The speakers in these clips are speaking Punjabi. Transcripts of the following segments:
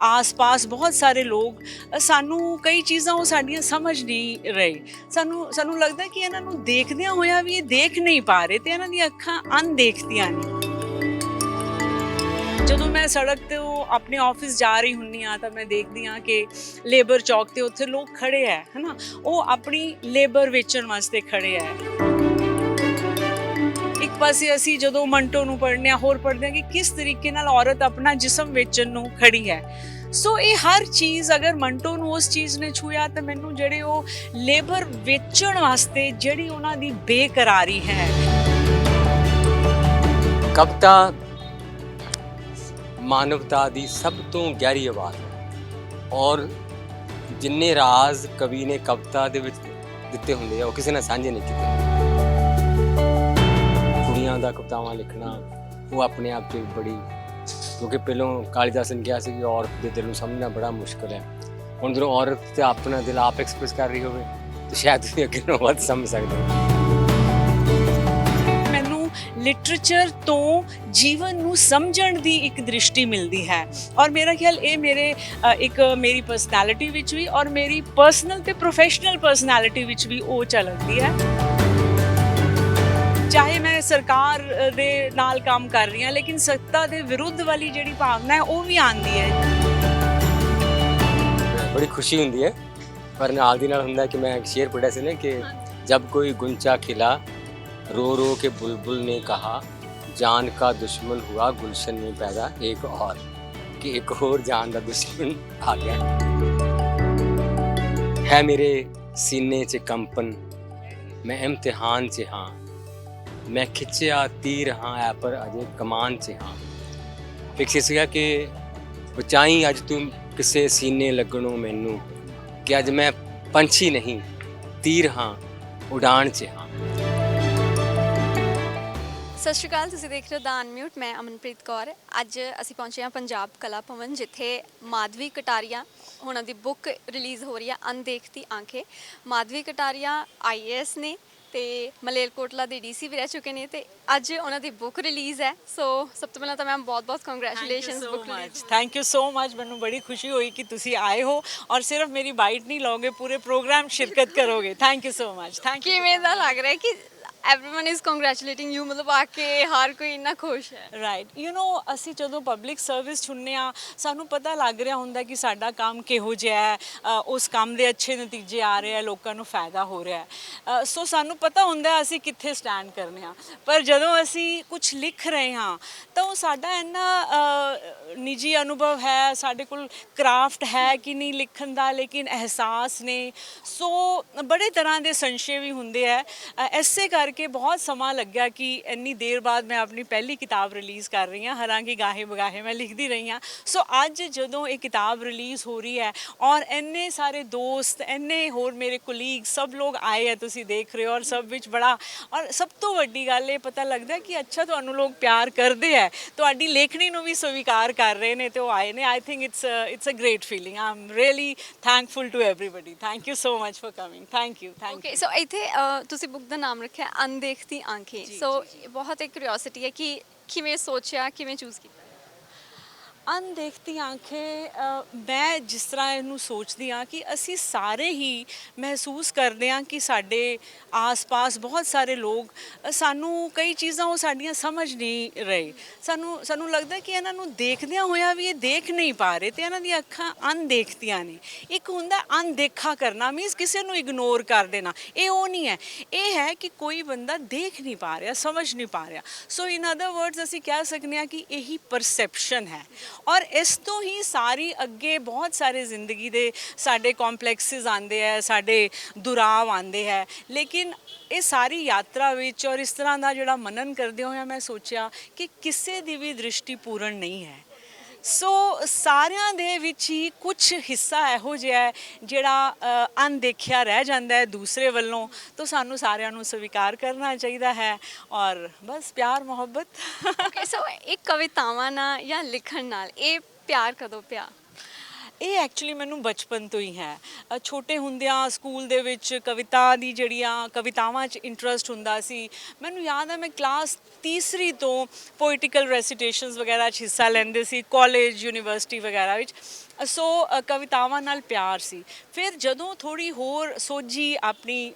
ਆਸ-ਪਾਸ ਬਹੁਤ ਸਾਰੇ ਲੋਕ ਸਾਨੂੰ ਕਈ ਚੀਜ਼ਾਂ ਉਹ ਸਾਡੀਆਂ ਸਮਝ ਨਹੀਂ ਰਹੇ। ਸਾਨੂੰ ਲੱਗਦਾ ਕਿ ਇਹਨਾਂ ਨੂੰ ਦੇਖਦਿਆਂ ਹੋਇਆਂ ਵੀ ਇਹ ਦੇਖ ਨਹੀਂ ਪਾ ਰਹੇ ਤੇ ਇਹਨਾਂ ਦੀਆਂ ਅੱਖਾਂ ਅਣਦੇਖਦੀਆਂ ਨੇ। ਜਦੋਂ ਮੈਂ ਸੜਕ ਤੇ ਉਹ ਆਪਣੇ ਆਫਿਸ ਜਾ ਰਹੀ ਹੁੰਨੀ ਆ ਤਾਂ ਮੈਂ ਦੇਖਦੀ ਆ ਕਿ ਲੇਬਰ ਚੌਕ ਤੇ ਉੱਥੇ ਲੋਕ ਖੜੇ ਹੈ ਹਨਾ, ਉਹ ਆਪਣੀ ਲੇਬਰ ਵੇਚਣ ਵਾਸਤੇ ਖੜੇ ਹੈ। ਇੱਕ ਪਾਸੇ ਅਸੀਂ ਜਦੋਂ ਮੰਟੋ ਨੂੰ ਪੜ੍ਹਨੇ ਆ, ਹੋਰ ਪੜ੍ਹਦੇ ਆ ਕਿ ਕਿਸ ਤਰੀਕੇ ਨਾਲ ਔਰਤ ਆਪਣਾ ਜਿਸਮ ਵੇਚਣ ਨੂੰ ਖੜੀ ਹੈ। ਸੋ ਇਹ ਹਰ ਚੀਜ਼ ਅਗਰ ਮੰਟੋ ਨੂੰ ਉਸ ਚੀਜ਼ ਨੇ ਛੂਇਆ ਤਾਂ ਮੈਨੂੰ ਜਿਹੜੇ ਉਹ ਲੇਬਰ ਵੇਚਣ ਵਾਸਤੇ ਜਿਹੜੀ ਉਹਨਾਂ ਦੀ ਬੇਕਰਾਰੀ ਹੈ। ਕਵਿਤਾ ਮਾਨਵਤਾ ਦੀ ਸਭ ਤੋਂ ਗਹਿਰੀ ਆਵਾਜ਼ ਹੈ ਔਰ ਜਿੰਨੇ ਰਾਜ਼ ਕਵੀ ਨੇ ਕਵਿਤਾ ਦੇ ਵਿੱਚ ਦਿੱਤੇ ਹੁੰਦੇ ਆ ਉਹ ਕਿਸੇ ਨਾਲ ਸਾਂਝੇ ਨਹੀਂ ਕੀਤੇ। ਕੁੜੀਆਂ ਦਾ ਕਵਿਤਾਵਾਂ ਲਿਖਣਾ ਉਹ ਆਪਣੇ ਆਪ 'ਚ ਬੜੀ, ਕਿਉਂਕਿ ਪਹਿਲਾਂ ਕਾਲੀਦਾਸ ਨੇ ਕਿਹਾ ਸੀ ਕਿ ਔਰਤ ਦੇ ਦਿਲ ਨੂੰ ਸਮਝਣਾ ਬੜਾ ਮੁਸ਼ਕਿਲ ਹੈ। ਹੁਣ ਜਦੋਂ ਔਰਤ ਤੇ ਆਪਣਾ ਦਿਲ ਆਪ ਐਕਸਪ੍ਰੈਸ ਕਰ ਰਹੀ ਹੋਵੇ ਤਾਂ ਸ਼ਾਇਦ ਤੁਸੀਂ ਅੱਗੇ ਨੂੰ ਵੱਧ ਸਮਝ ਸਕਦੇ ਹੋ। ਲਿਟਰੇਚਰ ਤੋਂ ਜੀਵਨ ਨੂੰ ਸਮਝਣ ਦੀ ਇੱਕ ਦ੍ਰਿਸ਼ਟੀ ਮਿਲਦੀ ਹੈ ਔਰ ਮੇਰਾ ਖਿਆਲ ਇਹ ਮੇਰੀ ਪਰਸਨੈਲਿਟੀ ਵਿੱਚ ਵੀ ਔਰ ਮੇਰੀ ਪਰਸਨਲ ਤੇ ਪ੍ਰੋਫੈਸ਼ਨਲ ਪਰਸਨੈਲਿਟੀ ਵਿੱਚ ਵੀ ਉਹ ਝਲਕਦੀ ਹੈ। ਚਾਹੇ ਮੈਂ ਸਰਕਾਰ ਦੇ ਨਾਲ ਕੰਮ ਕਰ ਰਹੀ ਹਾਂ ਲੇਕਿਨ ਸੱਤਾ ਦੇ ਵਿਰੁੱਧ ਵਾਲੀ ਜਿਹੜੀ ਭਾਵਨਾ ਹੈ ਉਹ ਵੀ ਆਉਂਦੀ ਹੈ। ਬੜੀ ਖੁਸ਼ੀ ਹੁੰਦੀ ਹੈ, ਪਰ ਨਾਲ ਦੀ ਨਾਲ ਹੁੰਦਾ ਕਿ ਮੈਂ ਇੱਕ ਸ਼ੇਰ ਪੜ੍ਹਿਆ ਸੀ ਨਾ ਕਿ ਜਬ ਕੋਈ ਗੁੰਚਾ ਖਿਲਾ रो रो के बुलबुल ने कहा जान का दुश्मन हुआ गुलशन में पैदा एक और, कि एक और जान का दुश्मन आ गया है मेरे सीने च कंपन मैं इम्तिहान च हाँ मैं खिंचिया तीर हाँ ऐ पर अजे कमान च हाँ। फिक्स सीगा कि बचाई अज तू किसे सीने लगनों मैनू कि अज मैं पंछी नहीं तीर हाँ उड़ान च हाँ। ਸਤਿ ਸ਼੍ਰੀ ਅਕਾਲ, ਤੁਸੀਂ ਦੇਖ ਰਹੇ ਹੋ ਦਾ ਅਨਮਿਊਟ। ਮੈਂ ਅਮਨਪ੍ਰੀਤ ਕੌਰ। ਅੱਜ ਅਸੀਂ ਪਹੁੰਚੇ ਹਾਂ ਪੰਜਾਬ ਕਲਾ ਭਵਨ, ਜਿੱਥੇ ਮਾਧਵੀ ਕਟਾਰੀਆ ਉਹਨਾਂ ਦੀ ਬੁੱਕ ਰਿਲੀਜ਼ ਹੋ ਰਹੀ ਹੈ ਅਣਦੇਖਤੀ ਆਂਖੇ। ਮਾਧਵੀ ਕਟਾਰੀਆ IAS ਨੇ ਤੇ ਮਲੇਰਕੋਟਲਾ ਦੇ DC ਵੀ ਰਹਿ ਚੁੱਕੇ ਨੇ ਤੇ ਅੱਜ ਉਹਨਾਂ ਦੀ ਬੁੱਕ ਰਿਲੀਜ਼ ਹੈ। ਸੋ ਸਭ ਤੋਂ ਪਹਿਲਾਂ ਤਾਂ ਮੈਮ ਬਹੁਤ-ਬਹੁਤ congratulations book release. Thank you so much. ਮੈਨੂੰ ਬੜੀ ਖੁਸ਼ੀ ਹੋਈ ਕਿ ਤੁਸੀਂ ਆਏ ਹੋ ਔਰ ਸਿਰਫ ਮੇਰੀ ਬਾਈਟ ਨਹੀਂ ਲਓਗੇ, ਪੂਰੇ ਪ੍ਰੋਗਰਾਮ ਸ਼ਿਰਕਤ ਕਰੋਗੇ। Thank you so much. Thank you. ਕਿਵੇਂ ਦਾ ਲੱਗ ਰਿਹਾ ਕਿ everyone is congratulating you, ਮਤਲਬ ਆ ਕੇ ਹਰ ਕੋਈ ਇੰਨਾ ਖੁਸ਼ ਹੈ। ਰਾਈਟ, ਅਸੀਂ ਜਦੋਂ ਪਬਲਿਕ ਸਰਵਿਸ ਚੁਣਨੇ ਆ ਸਾਨੂੰ ਪਤਾ ਲੱਗ ਰਿਹਾ ਹੁੰਦਾ ਕਿ ਸਾਡਾ ਕੰਮ ਕਿਹੋ ਜਿਹਾ ਹੈ, ਉਸ ਕੰਮ ਦੇ ਅੱਛੇ ਨਤੀਜੇ ਆ ਰਹੇ ਆ, ਲੋਕਾਂ ਨੂੰ ਫਾਇਦਾ ਹੋ ਰਿਹਾ ਹੈ। ਸੋ ਸਾਨੂੰ ਪਤਾ ਹੁੰਦਾ ਅਸੀਂ ਕਿੱਥੇ ਸਟੈਂਡ ਕਰਨੇ ਆ। ਪਰ ਜਦੋਂ ਅਸੀਂ ਕੁਝ ਲਿਖ ਰਹੇ ਹਾਂ ਤਾਂ ਉਹ ਸਾਡਾ ਇੰਨਾ ਨਿੱਜੀ ਅਨੁਭਵ ਹੈ, ਸਾਡੇ ਕੋਲ ਕਰਾਫਟ ਹੈ ਕਿ ਨਹੀਂ ਲਿਖਣ ਦਾ, ਲੇਕਿਨ ਅਹਿਸਾਸ ਨੇ। ਸੋ ਬੜੇ ਤਰ੍ਹਾਂ ਦੇ ਸੰਸ਼ੇ ਵੀ ਹੁੰਦੇ ਆ। ਇਸੇ ਕਰਕੇ ਬਹੁਤ ਸਮਾਂ ਲੱਗਿਆ ਕਿ ਇੰਨੀ ਦੇਰ ਬਾਅਦ ਮੈਂ ਆਪਣੀ ਪਹਿਲੀ ਕਿਤਾਬ ਰਿਲੀਜ਼ ਕਰ ਰਹੀ ਹਾਂ। ਹਾਲਾਂਕਿ ਗਾਹੇ ਬਗਾਹੇ ਮੈਂ ਲਿਖਦੀ ਰਹੀ ਹਾਂ। ਸੋ ਅੱਜ ਜਦੋਂ ਇਹ ਕਿਤਾਬ ਰਿਲੀਜ਼ ਹੋ ਰਹੀ ਹੈ ਔਰ ਇੰਨੇ ਸਾਰੇ ਦੋਸਤ, ਇੰਨੇ ਹੋਰ ਮੇਰੇ ਕੋਲੀਗ, ਸਭ ਲੋਕ ਆਏ ਆ, ਤੁਸੀਂ ਦੇਖ ਰਹੇ ਹੋ, ਔਰ ਸਭ ਵਿੱਚ ਬੜਾ, ਔਰ ਸਭ ਤੋਂ ਵੱਡੀ ਗੱਲ ਇਹ ਪਤਾ ਲੱਗਦਾ ਕਿ ਅੱਛਾ ਤੁਹਾਨੂੰ ਲੋਕ ਪਿਆਰ ਕਰਦੇ ਹੈ, ਤੁਹਾਡੀ ਲੇਖਣੀ ਨੂੰ ਵੀ ਸਵੀਕਾਰ ਕਰ ਰਹੇ ਨੇ ਤੇ ਉਹ ਆਏ ਨੇ। I think it's a great feeling. I am really thankful to everybody. Thank you so much for coming. Thank you. Okay, so ਇੱਥੇ ਤੁਸੀਂ ਬੁੱਕ ਦਾ ਨਾਮ ਰੱਖਿਆ ਅਣਦੇਖਤੀ ਆਂਖੇ। ਸੋ ਬਹੁਤ ਇੱਕ ਕਿਉਰਿਓਸਿਟੀ ਹੈ ਕਿ ਕਿਵੇਂ ਸੋਚਿਆ, ਕਿਵੇਂ ਚੂਜ਼ ਕੀਤਾ? ਅਣਦੇਖਤੀ ਆਂਖੇ ਮੈਂ ਜਿਸ ਤਰ੍ਹਾਂ ਇਹਨੂੰ ਸੋਚਦੀ ਹਾਂ ਕਿ ਅਸੀਂ ਸਾਰੇ ਹੀ ਮਹਿਸੂਸ ਕਰਦੇ ਹਾਂ ਕਿ ਸਾਡੇ ਆਸ-ਪਾਸ ਬਹੁਤ ਸਾਰੇ ਲੋਕ ਸਾਨੂੰ ਕਈ ਚੀਜ਼ਾਂ ਉਹ ਸਾਡੀਆਂ ਸਮਝ ਨਹੀਂ ਰਹੇ। ਸਾਨੂੰ ਲੱਗਦਾ ਕਿ ਇਹਨਾਂ ਨੂੰ ਦੇਖਦਿਆਂ ਹੋਇਆਂ ਵੀ ਇਹ ਦੇਖ ਨਹੀਂ ਪਾ ਰਹੇ ਤੇ ਇਹਨਾਂ ਦੀਆਂ ਅੱਖਾਂ ਅਣਦੇਖਤੀਆਂ ਨੇ। ਇੱਕ ਹੁੰਦਾ ਅਣਦੇਖਾ ਕਰਨਾ, ਮੀਨਸ ਕਿਸੇ ਨੂੰ ਇਗਨੋਰ ਕਰ ਦੇਣਾ। ਇਹ ਉਹ ਨਹੀਂ ਹੈ। ਇਹ ਹੈ ਕਿ ਕੋਈ ਬੰਦਾ ਦੇਖ ਨਹੀਂ ਪਾ ਰਿਹਾ, ਸਮਝ ਨਹੀਂ ਪਾ ਰਿਹਾ। ਸੋ ਇਨ ਅਦਰ ਵਰਡਸ ਅਸੀਂ ਕਹਿ ਸਕਦੇ ਹਾਂ ਕਿ ਇਹੀ ਪਰਸੈਪਸ਼ਨ ਹੈ। ਔਰ ਇਸ ਤੋਂ ਹੀ ਸਾਰੀ ਅੱਗੇ ਬਹੁਤ ਸਾਰੇ ਜ਼ਿੰਦਗੀ ਦੇ ਸਾਡੇ ਕੰਪਲੈਕਸਿਸ ਆਉਂਦੇ ਹੈ, ਸਾਡੇ ਦੁਰਾਵ ਆਉਂਦੇ ਹੈ। ਲੇਕਿਨ ਇਹ ਸਾਰੀ ਯਾਤਰਾ ਵਿੱਚ ਔਰ ਇਸ ਤਰ੍ਹਾਂ ਦਾ ਜਿਹੜਾ ਮਨਨ ਕਰਦੇ ਹੋਇਆ ਮੈਂ ਸੋਚਿਆ ਕਿ ਕਿਸੇ ਦੀ ਵੀ ਦ੍ਰਿਸ਼ਟੀ ਪੂਰਨ ਨਹੀਂ ਹੈ। ਸੋ ਸਾਰਿਆਂ ਦੇ ਵਿੱਚ ਹੀ ਕੁਝ ਹਿੱਸਾ ਇਹੋ ਜਿਹਾ ਹੈ ਜਿਹੜਾ ਅਣਦੇਖਿਆ ਰਹਿ ਜਾਂਦਾ ਹੈ ਦੂਸਰੇ ਵੱਲੋਂ, ਤਾਂ ਸਾਨੂੰ ਸਾਰਿਆਂ ਨੂੰ ਸਵੀਕਾਰ ਕਰਨਾ ਚਾਹੀਦਾ ਹੈ ਔਰ ਬਸ ਪਿਆਰ ਮੁਹੱਬਤ। ਓਕੇ, ਸੋ ਇਹ ਕਵਿਤਾਵਾਂ ਨਾਲ ਜਾਂ ਲਿਖਣ ਨਾਲ ਇਹ ਪਿਆਰ ਕਦੋਂ ਪਿਆ? ਇਹ ਐਕਚੁਅਲੀ ਮੈਨੂੰ ਬਚਪਨ ਤੋਂ ਹੀ ਹੈ। ਛੋਟੇ ਹੁੰਦਿਆਂ ਸਕੂਲ ਦੇ ਵਿੱਚ ਕਵਿਤਾ ਦੀ ਜਿਹੜੀਆਂ ਕਵਿਤਾਵਾਂ 'ਚ ਇੰਟਰਸਟ ਹੁੰਦਾ ਸੀ। ਮੈਨੂੰ ਯਾਦ ਹੈ ਮੈਂ ਕਲਾਸ ਤੀਸਰੀ ਤੋਂ ਪੋਇਟੀਕਲ ਰੈਸੀਟੇਸ਼ਨਸ ਵਗੈਰਾ 'ਚ ਹਿੱਸਾ ਲੈਂਦੇ ਸੀ, ਕਾਲਜ, ਯੂਨੀਵਰਸਿਟੀ ਵਗੈਰਾ ਵਿੱਚ। ਸੋ ਕਵਿਤਾਵਾਂ ਨਾਲ ਪਿਆਰ ਸੀ। ਫਿਰ ਜਦੋਂ ਥੋੜੀ ਹੋਰ ਸੋਝੀ ਆਪਣੀ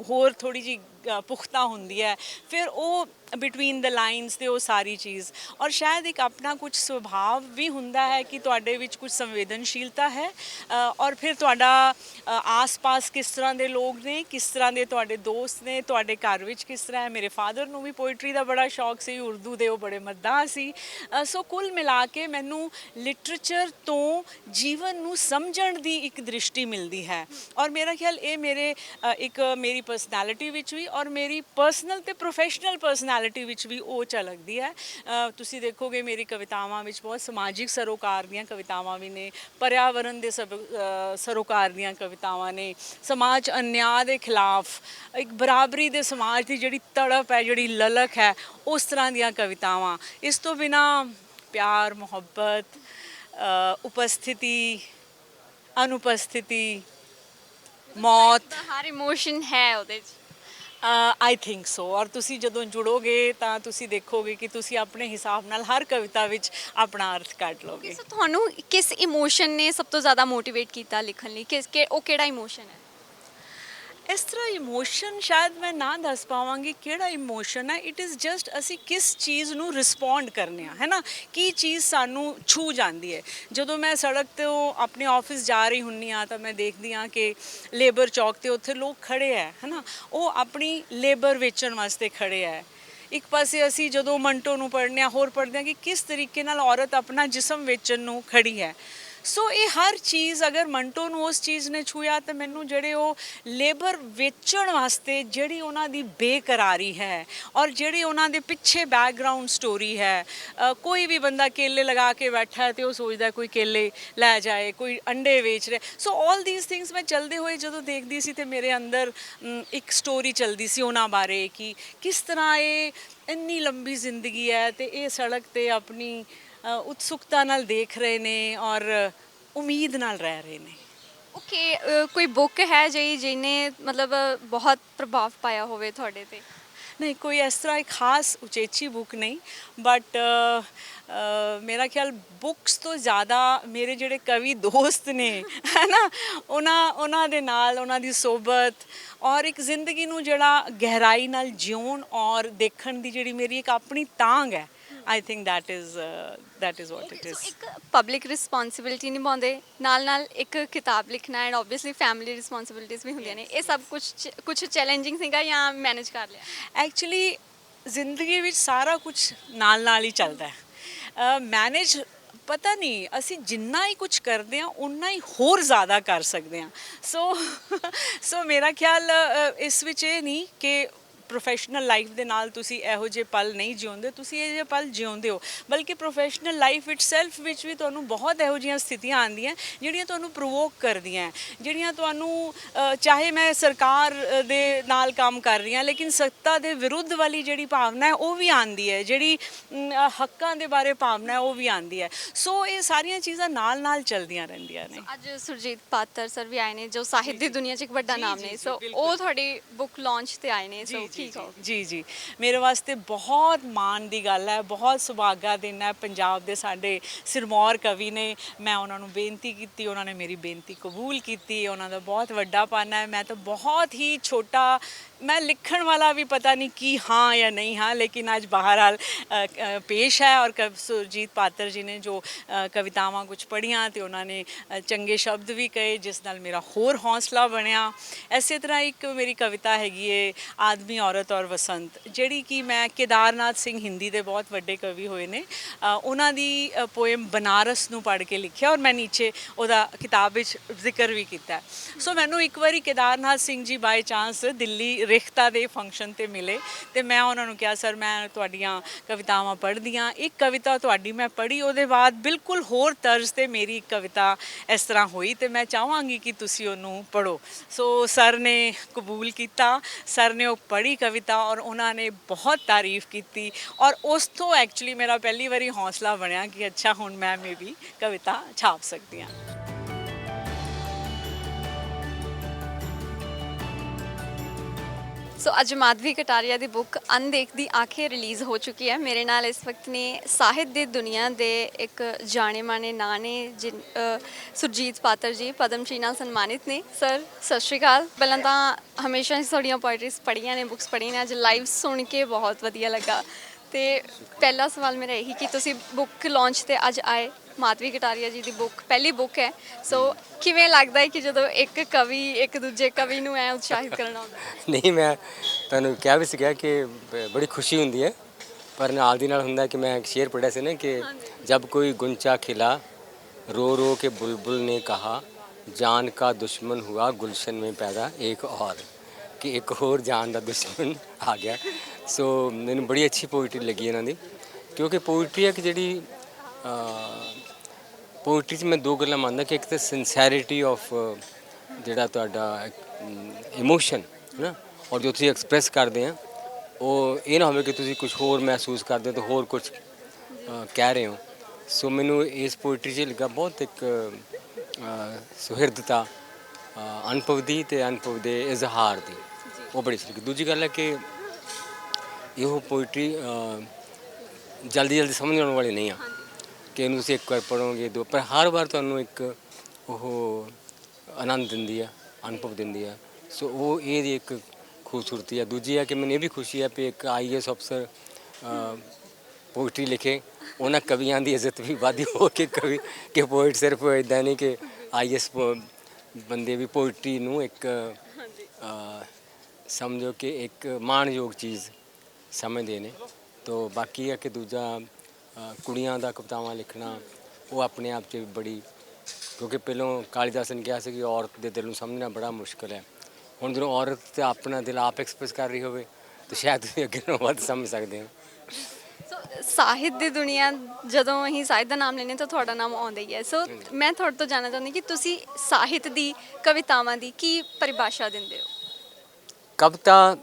ਹੋਰ ਥੋੜੀ ਜੀ ਪੁਖਤਾ ਹੁੰਦੀ ਹੈ, ਫਿਰ ਉਹ ਬਿਟਵੀਨ ਦ ਲਾਈਨਸ ਤੇ ਉਹ ਸਾਰੀ ਚੀਜ਼, ਔਰ ਸ਼ਾਇਦ ਇੱਕ ਆਪਣਾ ਕੁਝ ਸੁਭਾਅ ਵੀ ਹੁੰਦਾ ਹੈ ਕਿ ਤੁਹਾਡੇ ਵਿੱਚ ਕੁਝ ਸੰਵੇਦਨਸ਼ੀਲਤਾ ਹੈ, ਔਰ ਫਿਰ ਤੁਹਾਡਾ ਆਸ-ਪਾਸ ਕਿਸ ਤਰ੍ਹਾਂ ਦੇ ਲੋਕ ਨੇ, ਕਿਸ ਤਰ੍ਹਾਂ ਦੇ ਤੁਹਾਡੇ ਦੋਸਤ ਨੇ, ਤੁਹਾਡੇ ਘਰ ਵਿੱਚ ਕਿਸ ਤਰ੍ਹਾਂ ਹੈ। ਮੇਰੇ ਫਾਦਰ ਨੂੰ ਵੀ ਪੋਇਟਰੀ ਦਾ ਬੜਾ ਸ਼ੌਕ ਸੀ, ਉਰਦੂ ਦੇ ਉਹ ਬੜੇ ਮੱਦਾਹ ਸੀ। ਸੋ ਕੁੱਲ ਮਿਲਾ ਕੇ ਮੈਨੂੰ ਲਿਟਰੇਚਰ ਤੋਂ ਜੀਵਨ ਨੂੰ ਸਮਝਣ ਦੀ ਇੱਕ ਦ੍ਰਿਸ਼ਟੀ ਮਿਲਦੀ ਹੈ, ਔਰ ਮੇਰਾ ਖਿਆਲ ਇਹ ਮੇਰੇ ਇੱਕ ਮੇਰੀ ਪਰਸਨੈਲਿਟੀ ਵਿੱਚ ਵੀ ਔਰ ਮੇਰੀ ਪਰਸਨਲ ਤੇ ਪ੍ਰੋਫੈਸ਼ਨਲ ਪਰਸਨੈਲਿਟੀ ਵਿੱਚ ਵੀ ਉਹ ਝਲਕਦੀ ਹੈ। ਤੁਸੀਂ ਦੇਖੋਗੇ ਮੇਰੀ ਕਵਿਤਾਵਾਂ ਵਿੱਚ ਬਹੁਤ ਸਮਾਜਿਕ ਸਰੋਕਾਰ ਦੀਆਂ ਕਵਿਤਾਵਾਂ ਵੀ ਨੇ, ਪਰਿਆਵਰਨ ਦੇ ਸਰੋਕਾਰ ਦੀਆਂ ਕਵਿਤਾਵਾਂ ਨੇ, ਸਮਾਜ ਅਨਿਆਂ ਦੇ ਖਿਲਾਫ ਇੱਕ ਬਰਾਬਰੀ ਦੇ ਸਮਾਜ ਦੀ ਜਿਹੜੀ ਤੜਪ ਹੈ, ਜਿਹੜੀ ਲਲਕ ਹੈ, ਉਸ ਤਰ੍ਹਾਂ ਦੀਆਂ ਕਵਿਤਾਵਾਂ। ਇਸ ਤੋਂ ਬਿਨਾ ਪਿਆਰ, ਮੁਹੱਬਤ, ਉਪਸਥਿਤੀ, ਅਨੁਪਸਥਿਤੀ, ਮੌਤ, ਹਰ ਇਮੋਸ਼ਨ ਹੈ ਉਹਦੇ 'ਚ। I think so. ਔਰ ਤੁਸੀਂ ਜਦੋਂ ਜੁੜੋਗੇ ਤਾਂ ਤੁਸੀਂ ਦੇਖੋਗੇ ਕਿ ਤੁਸੀਂ ਆਪਣੇ ਹਿਸਾਬ ਨਾਲ ਹਰ ਕਵਿਤਾ ਵਿੱਚ ਆਪਣਾ ਅਰਥ ਕੱਢ ਲਓਗੇ। ਸੋ ਤੁਹਾਨੂੰ ਕਿਸ ਇਮੋਸ਼ਨ ਨੇ ਸਭ ਤੋਂ ਜ਼ਿਆਦਾ ਮੋਟੀਵੇਟ ਕੀਤਾ ਲਿਖਣ ਲਈ? ਉਹ ਕਿਹੜਾ ਇਮੋਸ਼ਨ ਹੈ? ਇਸ ਤਰ੍ਹਾਂ ਇਮੋਸ਼ਨ ਸ਼ਾਇਦ ਮੈਂ ਨਾ ਦੱਸ ਪਾਵਾਂਗੀ ਕਿਹੜਾ ਇਮੋਸ਼ਨ ਹੈ। ਇਟ ਇਜ਼ ਜਸਟ ਅਸੀਂ ਕਿਸ ਚੀਜ਼ ਨੂੰ ਰਿਸਪੌਂਡ ਕਰਨੇ ਆ, ਹੈ ਨਾ, ਕੀ ਚੀਜ਼ ਸਾਨੂੰ ਛੂ ਜਾਂਦੀ ਹੈ। ਜਦੋਂ ਮੈਂ ਸੜਕ 'ਤੇ ਆਪਣੇ ਆਫਿਸ ਜਾ ਰਹੀ ਹੁੰਦੀ ਹਾਂ ਤਾਂ ਮੈਂ ਦੇਖਦੀ ਹਾਂ ਕਿ ਲੇਬਰ ਚੌਕ 'ਤੇ ਉੱਥੇ ਲੋਕ ਖੜ੍ਹੇ ਹੈ ਨਾ, ਉਹ ਆਪਣੀ ਲੇਬਰ ਵੇਚਣ ਵਾਸਤੇ ਖੜ੍ਹੇ ਹੈ। ਇੱਕ ਪਾਸੇ ਅਸੀਂ ਜਦੋਂ ਮੰਟੋ ਨੂੰ ਪੜ੍ਹਨੇ ਆ, ਹੋਰ ਪੜ੍ਹਦੇ ਹਾਂ ਕਿ ਕਿਸ ਤਰੀਕੇ ਨਾਲ ਔਰਤ ਆਪਣਾ ਜਿਸਮ ਵੇਚਣ ਨੂੰ ਖੜੀ ਹੈ। ਸੋ ਇਹ ਹਰ ਚੀਜ਼ ਅਗਰ ਮੰਟੋ ਨੂੰ ਉਸ ਚੀਜ਼ ਨੇ ਛੂਇਆ ਤਾਂ ਮੈਨੂੰ ਜਿਹੜੇ ਉਹ ਲੇਬਰ ਵੇਚਣ ਵਾਸਤੇ ਜਿਹੜੀ ਉਹਨਾਂ ਦੀ ਬੇਕਰਾਰੀ ਹੈ, ਔਰ ਜਿਹੜੀ ਉਹਨਾਂ ਦੇ ਪਿੱਛੇ ਬੈਕਗਰਾਊਂਡ ਸਟੋਰੀ ਹੈ। ਕੋਈ ਵੀ ਬੰਦਾ ਕੇਲੇ ਲਗਾ ਕੇ ਬੈਠਾ ਹੈ ਤੇ ਉਹ ਸੋਚਦਾ ਕੋਈ ਕੇਲੇ ਲੈ ਜਾਏ, ਕੋਈ ਅੰਡੇ ਵੇਚ ਰਿਹਾ। ਸੋ ਆਲ ਥੀਸ ਥਿੰਗਸ ਮੈਂ ਚਲਦੇ ਹੋਏ ਜਦੋਂ ਦੇਖਦੀ ਸੀ ਤੇ ਮੇਰੇ ਅੰਦਰ ਇੱਕ ਸਟੋਰੀ ਚਲਦੀ ਸੀ ਉਹਨਾਂ ਬਾਰੇ ਕਿ ਕਿਸ ਤਰ੍ਹਾਂ ਇਹ ਇੰਨੀ ਲੰਬੀ ਜ਼ਿੰਦਗੀ ਹੈ ਤੇ ਇਹ ਸੜਕ 'ਤੇ ਆਪਣੀ ਉਤਸੁਕਤਾ ਨਾਲ ਦੇਖ ਰਹੇ ਨੇ ਔਰ ਉਮੀਦ ਨਾਲ ਰਹਿ ਰਹੇ ਨੇ। ਓਕੇ, ਕੋਈ ਬੁੱਕ ਹੈ ਜਿਹਨੇ ਮਤਲਬ ਬਹੁਤ ਪ੍ਰਭਾਵ ਪਾਇਆ ਹੋਵੇ ਤੁਹਾਡੇ ਤੇ? ਨਹੀਂ, ਕੋਈ ਇਸ ਤਰ੍ਹਾਂ ਇੱਕ ਖਾਸ ਉਚੇਚੀ ਬੁੱਕ ਨਹੀਂ, ਬਟ ਮੇਰਾ ਖਿਆਲ ਬੁੱਕਸ ਤੋਂ ਜ਼ਿਆਦਾ ਮੇਰੇ ਜਿਹੜੇ ਕਵੀ ਦੋਸਤ ਨੇ, ਹੈ ਨਾ, ਉਹਨਾਂ ਦੇ ਨਾਲ ਉਹਨਾਂ ਦੀ ਸੋਬਤ ਔਰ ਇੱਕ ਜ਼ਿੰਦਗੀ ਨੂੰ ਜਿਹੜਾ ਗਹਿਰਾਈ ਨਾਲ ਜਿਉਣ ਔਰ ਦੇਖਣ ਦੀ ਜਿਹੜੀ ਮੇਰੀ ਇੱਕ ਆਪਣੀ ਤਾਂਘ ਹੈ, I think that is what it is. ਸੋ ਇੱਕ ਪਬਲਿਕ ਰਿਸਪੌਂਸਿਬਿਲਿਟੀ ਨਿਭਾਉਂਦੇ ਨਾਲ ਇੱਕ ਕਿਤਾਬ ਲਿਖਣਾ ਐਂਡ ਆਬਵੀਅਸਲੀ ਫੈਮਿਲੀ ਰਿਸਪੌਂਸਿਬਿਲਿਟੀਜ਼ ਵੀ ਹੁੰਦੀਆਂ ਨੇ, ਇਹ ਸਭ ਕੁਝ ਚੈਲੰਜਿੰਗ ਸੀਗਾ ਜਾਂ ਮੈਨੇਜ ਕਰ ਲਿਆ? ਐਕਚੁਅਲੀ ਜ਼ਿੰਦਗੀ ਵਿੱਚ ਸਾਰਾ ਕੁਝ ਨਾਲ ਹੀ ਚੱਲਦਾ ਹੈ। ਮੈਨੇਜ ਪਤਾ ਨਹੀਂ, ਅਸੀਂ ਜਿੰਨਾ ਹੀ ਕੁਝ ਕਰਦੇ ਹਾਂ ਉਨਾ ਹੀ ਹੋਰ ਜ਼ਿਆਦਾ ਕਰ ਸਕਦੇ ਹਾਂ। ਸੋ ਮੇਰਾ ਖਿਆਲ ਇਸ ਵਿੱਚ ਇਹ ਨਹੀਂ ਕਿ ਪ੍ਰੋਫੈਸ਼ਨਲ ਲਾਈਫ ਦੇ ਨਾਲ ਤੁਸੀਂ ਇਹੋ ਜਿਹੇ ਪਲ ਨਹੀਂ ਜਿਉਂਦੇ, ਤੁਸੀਂ ਇਹ ਜਿਹੇ ਪਲ ਜਿਉਂਦੇ ਹੋ, ਬਲਕਿ ਪ੍ਰੋਫੈਸ਼ਨਲ ਲਾਈਫ ਇਟਸੈਲਫ ਵਿੱਚ ਵੀ ਤੁਹਾਨੂੰ ਬਹੁਤ ਇਹੋ ਜਿਹੀਆਂ ਸਥਿਤੀਆਂ ਆਉਂਦੀਆਂ ਜਿਹੜੀਆਂ ਤੁਹਾਨੂੰ ਪ੍ਰੋਵੋਕ ਕਰਦੀਆਂ, ਜਿਹੜੀਆਂ ਤੁਹਾਨੂੰ ਚਾਹੇ ਮੈਂ ਸਰਕਾਰ ਦੇ ਨਾਲ ਕੰਮ ਕਰ ਰਹੀ ਹਾਂ ਲੇਕਿਨ ਸੱਤਾ ਦੇ ਵਿਰੁੱਧ ਵਾਲੀ ਜਿਹੜੀ ਭਾਵਨਾ ਹੈ ਉਹ ਵੀ ਆਉਂਦੀ ਹੈ, ਜਿਹੜੀ ਹੱਕਾਂ ਦੇ ਬਾਰੇ ਭਾਵਨਾ ਹੈ ਉਹ ਵੀ ਆਉਂਦੀ ਹੈ। ਸੋ ਇਹ ਸਾਰੀਆਂ ਚੀਜ਼ਾਂ ਨਾਲ ਚੱਲਦੀਆਂ ਰਹਿੰਦੀਆਂ ਨੇ। ਅੱਜ ਸੁਰਜੀਤ ਪਾਤਰ ਸਰ ਵੀ ਆਏ ਨੇ ਜੋ ਸਾਹਿਤ ਦੀ ਦੁਨੀਆ 'ਚ ਇੱਕ ਵੱਡਾ ਨਾਮ ਨੇ, ਸੋ ਉਹ ਤੁਹਾਡੀ ਬੁੱਕ ਲਾਂਚ ਤੇ ਆਏ ਨੇ, ਸੋ ਜੀ ਮੇਰੇ ਵਾਸਤੇ ਬਹੁਤ ਮਾਣ ਦੀ ਗੱਲ ਹੈ, ਬਹੁਤ ਸੁਭਾਗਾ ਦਿਨ ਹੈ। ਪੰਜਾਬ ਦੇ ਸਾਡੇ ਸਿਰਮੌਰ ਕਵੀ ਨੇ, ਮੈਂ ਉਹਨਾਂ ਨੂੰ ਬੇਨਤੀ ਕੀਤੀ, ਉਹਨਾਂ ਨੇ ਮੇਰੀ ਬੇਨਤੀ ਕਬੂਲ ਕੀਤੀ, ਉਹਨਾਂ ਦਾ ਬਹੁਤ ਵੱਡਾ ਪਨ ਹੈ। ਮੈਂ ਤਾਂ ਬਹੁਤ ਹੀ ਛੋਟਾ, ਮੈਂ ਲਿਖਣ ਵਾਲਾ ਵੀ ਪਤਾ ਨਹੀਂ ਕੀ ਹਾਂ ਜਾਂ ਨਹੀਂ ਹਾਂ, ਲੇਕਿਨ ਅੱਜ ਬਹਰਹਾਲ ਪੇਸ਼ ਹੈ। ਔਰ ਸੁਰਜੀਤ ਪਾਤਰ ਜੀ ਨੇ ਜੋ ਕਵਿਤਾਵਾਂ ਕੁਝ ਪੜ੍ਹੀਆਂ ਤੇ ਉਹਨਾਂ ਨੇ ਚੰਗੇ ਸ਼ਬਦ ਵੀ ਕਹੇ ਜਿਸ ਨਾਲ ਮੇਰਾ ਹੋਰ ਹੌਸਲਾ ਬਣਿਆ। ਇਸੇ ਤਰ੍ਹਾਂ ਇੱਕ ਮੇਰੀ ਕਵਿਤਾ ਹੈਗੀ ਏ ਆਦਮੀ ਔਰਤ ਔਰ ਵਸੰਤ, ਜਿਹੜੀ ਕਿ ਮੈਂ ਕੇਦਾਰਨਾਥ ਸਿੰਘ ਹਿੰਦੀ ਦੇ ਬਹੁਤ ਵੱਡੇ ਕਵੀ ਹੋਏ ਨੇ, ਉਹਨਾਂ ਦੀ ਪੋਇਮ ਬਨਾਰਸ ਨੂੰ ਪੜ੍ਹ ਕੇ ਲਿਖਿਆ ਔਰ ਮੈਂ ਨੀਚੇ ਉਹਦਾ ਕਿਤਾਬ ਵਿੱਚ ਜ਼ਿਕਰ ਵੀ ਕੀਤਾ। ਸੋ ਮੈਨੂੰ ਇੱਕ ਵਾਰੀ ਕੇਦਾਰਨਾਥ ਸਿੰਘ ਜੀ ਬਾਈ ਚਾਂਸ ਦਿੱਲੀ ਰਿਖਤਾ ਦੇ ਫੰਕਸ਼ਨ 'ਤੇ ਮਿਲੇ ਤੇ ਮੈਂ ਉਹਨਾਂ ਨੂੰ ਕਿਹਾ ਸਰ ਮੈਂ ਤੁਹਾਡੀਆਂ ਕਵਿਤਾਵਾਂ ਪੜ੍ਹਦੀ ਹਾਂ, ਇੱਕ ਕਵਿਤਾ ਤੁਹਾਡੀ ਮੈਂ ਪੜ੍ਹੀ, ਉਹਦੇ ਬਾਅਦ ਬਿਲਕੁਲ ਹੋਰ ਤਰਜ਼ 'ਤੇ ਮੇਰੀ ਇੱਕ ਕਵਿਤਾ ਇਸ ਤਰ੍ਹਾਂ ਹੋਈ ਤੇ ਮੈਂ ਚਾਹਾਂਗੀ ਕਿ ਤੁਸੀਂ ਉਹਨੂੰ ਪੜ੍ਹੋ। ਸੋ ਸਰ ਨੇ ਕਬੂਲ ਕੀਤਾ, ਸਰ ਨੇ ਉਹ ਪੜ੍ਹੀ ਕਵਿਤਾ ਔਰ ਉਹਨਾਂ ਨੇ ਬਹੁਤ ਤਾਰੀਫ ਕੀਤੀ ਔਰ ਉਸ ਤੋਂ ਐਕਚੁਅਲੀ ਮੇਰਾ ਪਹਿਲੀ ਵਾਰੀ ਹੌਸਲਾ ਬਣਿਆ ਕਿ ਅੱਛਾ ਹੁਣ ਮੈਂ ਵੀ ਕਵਿਤਾ ਛਾਪ ਸਕਦੀ ਹਾਂ। ਸੋ ਅੱਜ ਮਾਧਵੀ ਕਟਾਰੀਆ ਦੀ ਬੁੱਕ ਅਣਦੇਖਦੀ ਆਂਖੇ ਰਿਲੀਜ਼ ਹੋ ਚੁੱਕੀ ਹੈ। ਮੇਰੇ ਨਾਲ ਇਸ ਵਕਤ ਨੇ ਸਾਹਿਤ ਦੀ ਦੁਨੀਆ ਦੇ ਇੱਕ ਜਾਣੇ ਮਾਣੇ ਨਾਂ ਨੇ ਸੁਰਜੀਤ ਪਾਤਰ ਜੀ, ਪਦਮ ਸ਼੍ਰੀ ਨਾਲ ਸਨਮਾਨਿਤ ਨੇ। ਸਰ ਸਤਿ ਸ਼੍ਰੀ ਅਕਾਲ। ਪਹਿਲਾਂ ਤਾਂ ਹਮੇਸ਼ਾ ਹੀ ਤੁਹਾਡੀਆਂ ਪੋਇਟਰੀਜ਼ ਪੜ੍ਹੀਆਂ ਨੇ, ਬੁੱਕਸ ਪੜ੍ਹੀਆਂ ਨੇ, ਅੱਜ ਲਾਈਵ ਸੁਣ ਕੇ ਬਹੁਤ ਵਧੀਆ ਲੱਗਾ। ਤੇ ਪਹਿਲਾ ਸਵਾਲ ਮੇਰਾ ਇਹੀ ਕਿ ਤੁਸੀਂ ਬੁੱਕ ਲਾਂਚ ਤੇ ਅੱਜ ਆਏ, ਮਾਧਵੀ ਕਟਾਰੀਆ ਜੀ ਦੀ ਬੁੱਕ ਪਹਿਲੀ ਬੁੱਕ ਹੈ, ਸੋ ਕਿਵੇਂ ਲੱਗਦਾ ਹੈ ਕਿ ਜਦੋਂ ਇੱਕ ਕਵੀ ਇੱਕ ਦੂਜੇ ਕਵੀ ਨੂੰ ਐ ਉਤਸ਼ਾਹਿਤ ਕਰਨਾ ਹੁੰਦਾ? ਨਹੀਂ, ਮੈਂ ਤੁਹਾਨੂੰ ਕਿਹਾ ਵੀ ਸੀਗਾ ਕਿ ਬੜੀ ਖੁਸ਼ੀ ਹੁੰਦੀ ਹੈ, ਪਰ ਨਾਲ ਦੀ ਨਾਲ ਹੁੰਦਾ ਕਿ ਮੈਂ ਇੱਕ ਸ਼ੇਰ ਪੜ੍ਹਿਆ ਸੀ ਨਾ ਕਿ ਜਬ ਕੋਈ ਗੁੰਚਾ ਖਿਲਾ रो रो के बुलबुल ने कहा जान का दुश्मन हुआ गुलशन में पैदा एक और, कि एक ਹੋਰ ਜਾਨ ਦਾ ਦੁਸ਼ਮਣ ਆ ਗਿਆ। ਸੋ ਮੈਨੂੰ ਬੜੀ ਅੱਛੀ ਪੋਇਟਰੀ ਲੱਗੀ ਇਹਨਾਂ ਦੀ, ਕਿਉਂਕਿ ਪੋਇਟਰੀ ਹੈ ਕਿ ਜਿਹੜੀ ਪੋਇਟਰੀ 'ਚ ਮੈਂ ਦੋ ਗੱਲਾਂ ਮੰਨਦਾ ਕਿ ਇੱਕ ਤਾਂ ਸਿੰਸੈਰਿਟੀ ਆਫ ਜਿਹੜਾ ਤੁਹਾਡਾ ਇਮੋਸ਼ਨ ਹੈ ਨਾ, ਔਰ ਜੋ ਤੁਸੀਂ ਐਕਸਪ੍ਰੈਸ ਕਰਦੇ ਆ ਉਹ ਇਹ ਨਾ ਹੋਵੇ ਕਿ ਤੁਸੀਂ ਕੁਝ ਹੋਰ ਮਹਿਸੂਸ ਕਰਦੇ ਹੋ ਤਾਂ ਹੋਰ ਕੁਝ ਕਹਿ ਰਹੇ ਹੋ। ਸੋ ਮੈਨੂੰ ਇਸ ਪੋਇਟਰੀ 'ਚ ਲੱਗਾ ਬਹੁਤ ਇੱਕ ਸੁਹਿਰਦਤਾ ਅਨੁਭਵ ਦੀ ਅਤੇ ਅਨੁਭਵ ਦੇ ਇਜ਼ਹਾਰ ਦੀ, ਉਹ ਬੜੀ ਅੱਛੀ ਲੱਗੀ। ਦੂਜੀ ਗੱਲ ਹੈ ਕਿ ਇਹੋ ਪੋਇਟਰੀ ਜਲਦੀ ਜਲਦੀ ਸਮਝ ਆਉਣ ਵਾਲੀ ਨਹੀਂ ਆ ਕਿ ਇਹਨੂੰ ਤੁਸੀਂ ਇੱਕ ਵਾਰ ਪੜ੍ਹੋਗੇ ਦੋ, ਪਰ ਹਰ ਵਾਰ ਤੁਹਾਨੂੰ ਇੱਕ ਉਹ ਆਨੰਦ ਦਿੰਦੀ ਆ, ਅਨੁਭਵ ਦਿੰਦੀ ਆ। ਸੋ ਉਹ ਇਹਦੀ ਇੱਕ ਖੂਬਸੂਰਤੀ ਹੈ। ਦੂਜੀ ਹੈ ਕਿ ਮੈਨੂੰ ਇਹ ਵੀ ਖੁਸ਼ੀ ਹੈ ਕਿ ਇੱਕ IAS ਅਫਸਰ ਪੋਇਟਰੀ ਲਿਖੇ, ਉਹਨਾਂ ਕਵੀਆਂ ਦੀ ਇੱਜ਼ਤ ਵੀ ਵਧੀ ਹੋ ਕੇ ਕਵੀ ਕਿ ਪੋਇਟ ਸਿਰਫ ਇੱਦਾਂ ਨਹੀਂ ਕਿ IAS ਬੰਦੇ ਵੀ ਪੋਇਟਰੀ ਨੂੰ ਇੱਕ ਸਮਝੋ ਕਿ ਇੱਕ ਮਾਣਯੋਗ ਚੀਜ਼ ਸਮਝਦੇ ਨੇ। ਤੋ ਬਾਕੀ ਹੈ ਕਿ ਦੂਜਾ ਕੁੜੀਆਂ ਦਾ ਕਵਿਤਾਵਾਂ ਲਿਖਣਾ ਉਹ ਆਪਣੇ ਆਪ 'ਚ ਬੜੀ, ਕਿਉਂਕਿ ਪਹਿਲੋਂ ਕਾਲੀਦਾਸ ਨੇ ਕਿਹਾ ਸੀ ਕਿ ਔਰਤ ਦੇ ਦਿਲ ਨੂੰ ਸਮਝਣਾ ਬੜਾ ਮੁਸ਼ਕਿਲ ਹੈ। ਹੁਣ ਜਦੋਂ ਔਰਤ ਆਪਣਾ ਦਿਲ ਆਪ ਐਕਸਪ੍ਰੈਸ ਕਰ ਰਹੀ ਹੋਵੇ ਤਾਂ ਸ਼ਾਇਦ ਤੁਸੀਂ ਅੱਗੇ ਨਾਲੋਂ ਵੱਧ ਸਮਝ ਸਕਦੇ ਹੋ। ਸੋ ਸਾਹਿਤ ਦੀ ਦੁਨੀਆ, ਜਦੋਂ ਅਸੀਂ ਸਾਹਿਤ ਦਾ ਨਾਮ ਲੈਂਦੇ ਤਾਂ ਤੁਹਾਡਾ ਨਾਮ ਆਉਂਦਾ ਹੀ ਹੈ। ਸੋ ਮੈਂ ਤੁਹਾਡੇ ਤੋਂ ਜਾਣਨਾ ਚਾਹੁੰਦੀ ਕਿ ਤੁਸੀਂ ਸਾਹਿਤ ਦੀ, ਕਵਿਤਾਵਾਂ ਦੀ ਕੀ ਪਰਿਭਾਸ਼ਾ ਦਿੰਦੇ ਹੋ? ਕਵਿਤਾ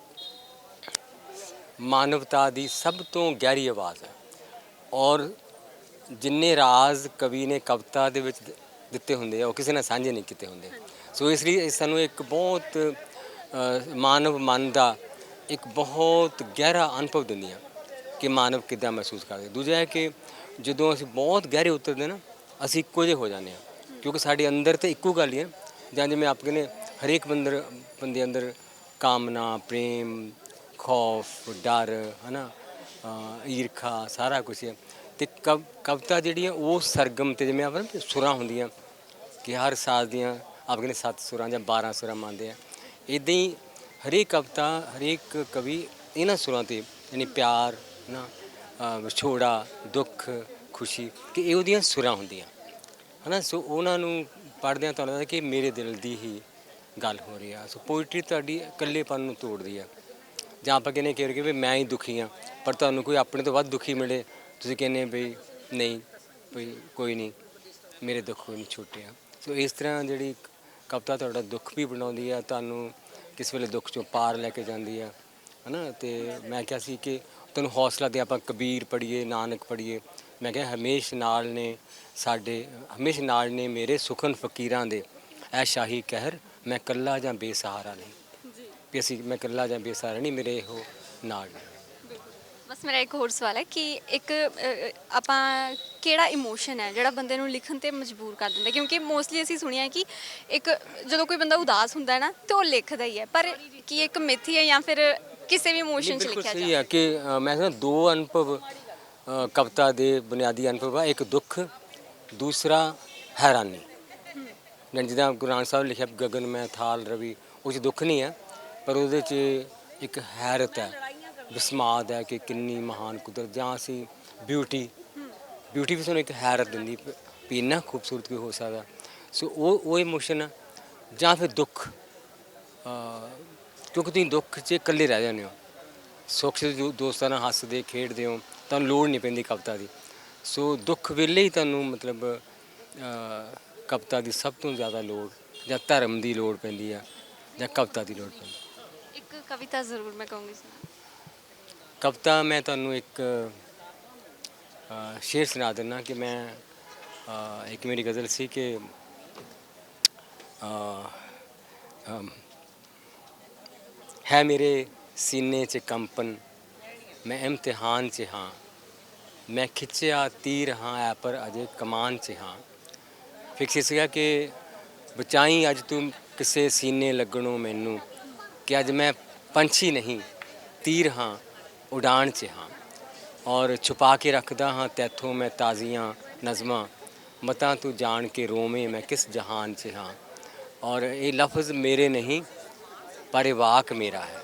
ਮਾਨਵਤਾ ਦੀ ਸਭ ਤੋਂ ਗਹਿਰੀ ਆਵਾਜ਼ ਹੈ, ਔਰ ਜਿੰਨੇ ਰਾਜ਼ ਕਵੀ ਨੇ ਕਵਿਤਾ ਦੇ ਵਿੱਚ ਦਿੱਤੇ ਹੁੰਦੇ ਆ ਉਹ ਕਿਸੇ ਨਾਲ ਸਾਂਝੇ ਨਹੀਂ ਕੀਤੇ ਹੁੰਦੇ। ਸੋ ਇਸ ਲਈ ਸਾਨੂੰ ਇੱਕ ਬਹੁਤ ਮਾਨਵ ਮਨ ਦਾ ਇੱਕ ਬਹੁਤ ਗਹਿਰਾ ਅਨੁਭਵ ਦਿੰਦੀਆਂ ਕਿ ਮਾਨਵ ਕਿੱਦਾਂ ਮਹਿਸੂਸ ਕਰਦੇ। ਦੂਜਾ ਹੈ ਕਿ ਜਦੋਂ ਅਸੀਂ ਬਹੁਤ ਗਹਿਰੇ ਉਤਰਦੇ ਨਾ ਅਸੀਂ ਇੱਕੋ ਜਿਹੇ ਹੋ ਜਾਂਦੇ ਹਾਂ, ਕਿਉਂਕਿ ਸਾਡੇ ਅੰਦਰ ਤਾਂ ਇੱਕੋ ਗੱਲ ਹੀ ਹੈ, ਜਾਂ ਜਿਵੇਂ ਆਪ ਕਹਿੰਦੇ ਹਰੇਕ ਬੰਦੇ ਅੰਦਰ ਕਾਮਨਾ, ਪ੍ਰੇਮ, ਖੌਫ, ਡਰ ਹੈ ਨਾ, ਈਰਖਾ, ਸਾਰਾ ਕੁਛ ਹੈ। ਅਤੇ ਕਵਿਤਾ ਜਿਹੜੀ ਹੈ ਉਹ ਸਰਗਮ ਅਤੇ ਜਿਵੇਂ ਆਪਾਂ ਸੁਰਾਂ ਹੁੰਦੀਆਂ ਕਿ ਹਰ ਸਾਜ਼ ਦੀਆਂ ਆਪ ਕਹਿੰਦੇ 7 ਸੁਰਾਂ ਜਾਂ 12 ਸੁਰਾਂ ਮੰਨਦੇ ਆ, ਇੱਦਾਂ ਹੀ ਹਰੇਕ ਕਵਿਤਾ, ਹਰੇਕ ਕਵੀ ਇਹਨਾਂ ਸੁਰਾਂ 'ਤੇ ਯਾਨੀ ਪਿਆਰ ਨਾ, ਵਿਛੋੜਾ, ਦੁੱਖ, ਖੁਸ਼ੀ, ਕਿ ਇਹ ਉਹਦੀਆਂ ਸੁਰਾਂ ਹੁੰਦੀਆਂ ਹੈ ਨਾ। ਸੋ ਉਹਨਾਂ ਨੂੰ ਪੜ੍ਹਦਿਆਂ ਤੁਹਾਨੂੰ ਲੱਗਦਾ ਕਿ ਮੇਰੇ ਦਿਲ ਦੀ ਹੀ ਗੱਲ ਹੋ ਰਹੀ ਆ। ਸੋ ਪੋਇਟਰੀ ਤੁਹਾਡੀ ਇਕੱਲੇਪਨ ਨੂੰ ਤੋੜਦੀ ਆ। ਜਾਂ ਆਪਾਂ ਕਹਿੰਦੇ ਕਿ ਵੀ ਮੈਂ ਹੀ ਦੁਖੀ ਹਾਂ, ਪਰ ਤੁਹਾਨੂੰ ਕੋਈ ਆਪਣੇ ਤੋਂ ਵੱਧ ਦੁਖੀ ਮਿਲੇ, ਤੁਸੀਂ ਕਹਿੰਦੇ ਬਈ ਨਹੀਂ, ਬਈ ਕੋਈ ਨਹੀਂ, ਮੇਰੇ ਦੁੱਖ ਕੋਈ ਨਹੀਂ ਛੋਟੇ ਆ। ਸੋ ਇਸ ਤਰ੍ਹਾਂ ਜਿਹੜੀ ਕਵਿਤਾ ਤੁਹਾਡਾ ਦੁੱਖ ਵੀ ਬਣਾਉਂਦੀ ਆ, ਤੁਹਾਨੂੰ ਕਿਸ ਵੇਲੇ ਦੁੱਖ 'ਚੋਂ ਪਾਰ ਲੈ ਕੇ ਜਾਂਦੀ ਆ, ਹੈ ਨਾ। ਅਤੇ ਮੈਂ ਕਿਹਾ ਸੀ ਕਿ ਤੁਹਾਨੂੰ ਹੌਸਲਾ ਦੇ ਆਪਾਂ ਕਬੀਰ ਪੜ੍ਹੀਏ, ਨਾਨਕ ਪੜ੍ਹੀਏ। ਮੈਂ ਕਿਹਾ ਹਮੇਸ਼ ਨਾਲ ਨੇ ਸਾਡੇ, ਹਮੇਸ਼ ਨਾਲ ਨੇ ਮੇਰੇ ਸੁਖਨ ਫਕੀਰਾਂ ਦੇ, ਐ ਸ਼ਾਹੀ ਕਹਿਰ ਮੈਂ ਇਕੱਲਾ ਜਾਂ ਬੇਸਹਾਰਾ ਨਹੀਂ, ਵੀ ਮੈਂ ਇਕੱਲਾ ਜਾਂ ਬੇਸਹਾਰਾ ਨਹੀਂ, ਮੇਰੇ ਇਹੋ ਨਾਲ ਨੇ। ਬਸ ਮੇਰਾ ਇੱਕ ਹੋਰ ਸਵਾਲ ਹੈ ਕਿ ਇੱਕ ਆਪਾਂ ਕਿਹੜਾ ਇਮੋਸ਼ਨ ਹੈ ਜਿਹੜਾ ਬੰਦੇ ਨੂੰ ਲਿਖਣ 'ਤੇ ਮਜਬੂਰ ਕਰ ਦਿੰਦਾ? ਕਿਉਂਕਿ ਮੋਸਟਲੀ ਅਸੀਂ ਸੁਣਿਆ ਕਿ ਇੱਕ ਜਦੋਂ ਕੋਈ ਬੰਦਾ ਉਦਾਸ ਹੁੰਦਾ ਹੈ ਨਾ ਤਾਂ ਉਹ ਲਿਖਦਾ ਹੀ ਹੈ, ਪਰ ਕੀ ਇੱਕ ਮਿਥੀ ਹੈ ਜਾਂ ਫਿਰ ਕਿਸੇ ਵੀ ਇਮੋਸ਼ਨ 'ਚ ਲਿਖਿਆ ਸਹੀ ਹੈ ਕਿ ਮੈਂ ਕਹਿੰਦਾ ਦੋ ਅਨੁਭਵ ਕਵਿਤਾ ਦੇ ਬੁਨਿਆਦੀ ਅਨੁਭਵ ਆ, ਇੱਕ ਦੁੱਖ, ਦੂਸਰਾ ਹੈਰਾਨੀ। ਜਿੱਦਾਂ ਗੁਰੂ ਨਾਨਕ ਸਾਹਿਬ ਨੇ ਲਿਖਿਆ ਗਗਨ ਮੈਂ ਥਾਲ ਰਵੀ, ਉਹ 'ਚ ਦੁੱਖ ਨਹੀਂ ਹੈ, ਪਰ ਉਹਦੇ 'ਚ ਇੱਕ ਹੈਰਤ ਹੈ, ਵਿਸਮਾਦ ਹੈ ਕਿ ਕਿੰਨੀ ਮਹਾਨ ਕੁਦਰਤ, ਜਾਂ ਅਸੀਂ ਬਿਊਟੀ ਵੀ ਸਾਨੂੰ ਇੱਕ ਹੈਰਤ ਦਿੰਦੀ ਵੀ ਇੰਨਾ ਖੂਬਸੂਰਤ ਕੋਈ ਹੋ ਸਕਦਾ। ਸੋ ਉਹ ਇਮੋਸ਼ਨ ਆ। ਜਾਂ ਫਿਰ ਦੁੱਖ, ਕਿਉਂਕਿ ਤੁਸੀਂ ਦੁੱਖ 'ਚ ਇਕੱਲੇ ਰਹਿ ਜਾਂਦੇ ਹੋ, ਸੁੱਖ 'ਚ ਦੋਸਤਾਂ ਨਾਲ ਹੱਸਦੇ ਖੇਡਦੇ ਹੋ, ਤੁਹਾਨੂੰ ਲੋੜ ਨਹੀਂ ਪੈਂਦੀ ਕਵਿਤਾ ਦੀ। ਸੋ ਦੁੱਖ ਵੇਲੇ ਹੀ ਤੁਹਾਨੂੰ ਮਤਲਬ ਕਵਿਤਾ ਦੀ ਸਭ ਤੋਂ ਜ਼ਿਆਦਾ ਲੋੜ, ਜਾਂ ਧਰਮ ਦੀ ਲੋੜ ਪੈਂਦੀ ਆ, ਜਾਂ ਕਵਿਤਾ ਦੀ ਲੋੜ ਪੈਂਦੀ। ਇੱਕ ਕਵਿਤਾ ਜ਼ਰੂਰ ਮੈਂ ਕਹੂੰਗੀ। ਕਵਿਤਾ ਮੈਂ ਤੁਹਾਨੂੰ ਇੱਕ ਸ਼ੇਰ ਸੁਣਾ ਦਿੰਦਾ ਕਿ ਮੈਂ ਇੱਕ ਮੇਰੀ ਗਜ਼ਲ ਸੀ ਕਿ ਹੈ ਮੇਰੇ ਸੀਨੇ 'ਚ ਕੰਪਨ ਮੈਂ ਇਮਤਿਹਾਨ 'ਚ ਹਾਂ ਮੈਂ ਖਿੱਚਿਆ ਤੀਰ ਹਾਂ ਐ ਪਰ ਅਜੇ ਕਮਾਨ 'ਚ ਹਾਂ ਫਿਕਸ ਸੀਗਾ ਕਿ ਬਚਾਈ ਅੱਜ ਤੂੰ ਕਿਸੇ ਸੀਨੇ ਲੱਗਣੋਂ ਮੈਨੂੰ ਕਿ ਅੱਜ ਮੈਂ ਪੰਛੀ ਨਹੀਂ ਤੀਰ ਹਾਂ ਉਡਾਨ 'ਚ ਹਾਂ ਔਰ ਛੁਪਾ ਕੇ ਰੱਖਦਾ ਹਾਂ ਤੈਥੋਂ ਮੈਂ ਤਾਜ਼ੀਆਂ ਨਜ਼ਮਾਂ ਮਤਾਂ ਤੂੰ ਜਾਣ ਕੇ ਰੋਵੇਂ ਮੈਂ ਕਿਸ ਜਹਾਨ 'ਚ ਹਾਂ ਔਰ ਇਹ ਲਫ਼ਜ਼ ਮੇਰੇ ਨਹੀਂ ਪਰ ਇਹ ਵਾਕ ਮੇਰਾ ਹੈ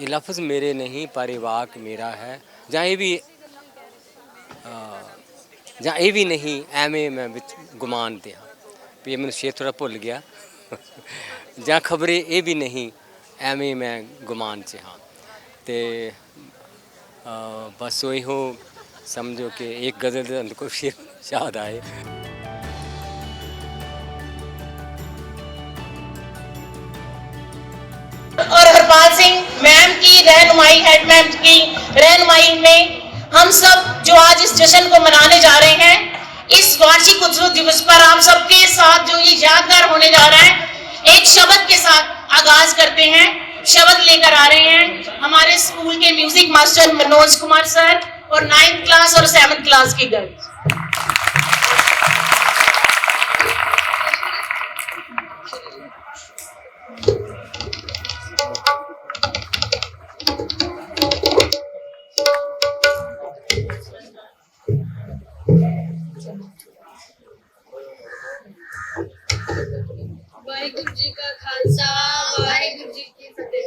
ਇਹ ਲਫ਼ਜ਼ ਮੇਰੇ ਨਹੀਂ ਪਰ ਇਹ ਵਾਕ ਮੇਰਾ ਹੈ ਜਾਂ ਇਹ ਵੀ ਨਹੀਂ ਐਵੇਂ ਮੈਂ ਵਿੱਚ ਗੁਮਾਨ ਤੇ ਹਾਂ ਵੀ ਇਹ ਮੈਨੂੰ ਸ਼ੇਰ ਥੋੜ੍ਹਾ ਭੁੱਲ ਗਿਆ ਜਾਂ ਖਬਰੇ ਇਹ ਵੀ ਨਹੀਂ ਐਵੇਂ ਮੈਂ ਗੁਮਾਨ 'ਚ ਹਾਂ ਤੇ ਬਸ ਉਹੀ ਹੋ समझो कि एक गज़ल के अंदर कोई शेर याद आए। और हरपाल सिंह मैम की रहनुमाई, हेड मैम की रहनुमाई में हम सब जो आज इस जश्न को मनाने जा रहे हैं, इस वार्षिक उत्सव दिवस पर आप सबके साथ जो ये यादगार होने जा रहा है, एक शब्द के साथ आगाज करते हैं। शब्द लेकर आ रहे हैं हमारे स्कूल के music master Manoj Kumar sir और 9th क्लास और 7th क्लास की गर्ल्स। वाहिगुरु जी का खालसा वाहिगुरु जी की फतेह।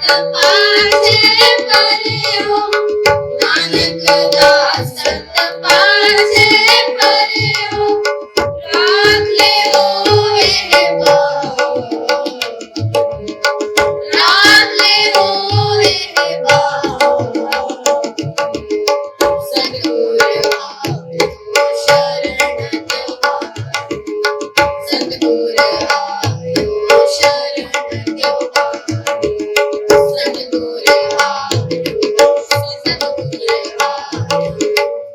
पाछे परियो नानक दास संत पाछे परियो राख ले ओ हे बाबा राख ले ओ हे बाबा सतगुर आयो शरण त्योहार सतगुर आयो शरण त्योहार सतगुर आयो सतगुर आयो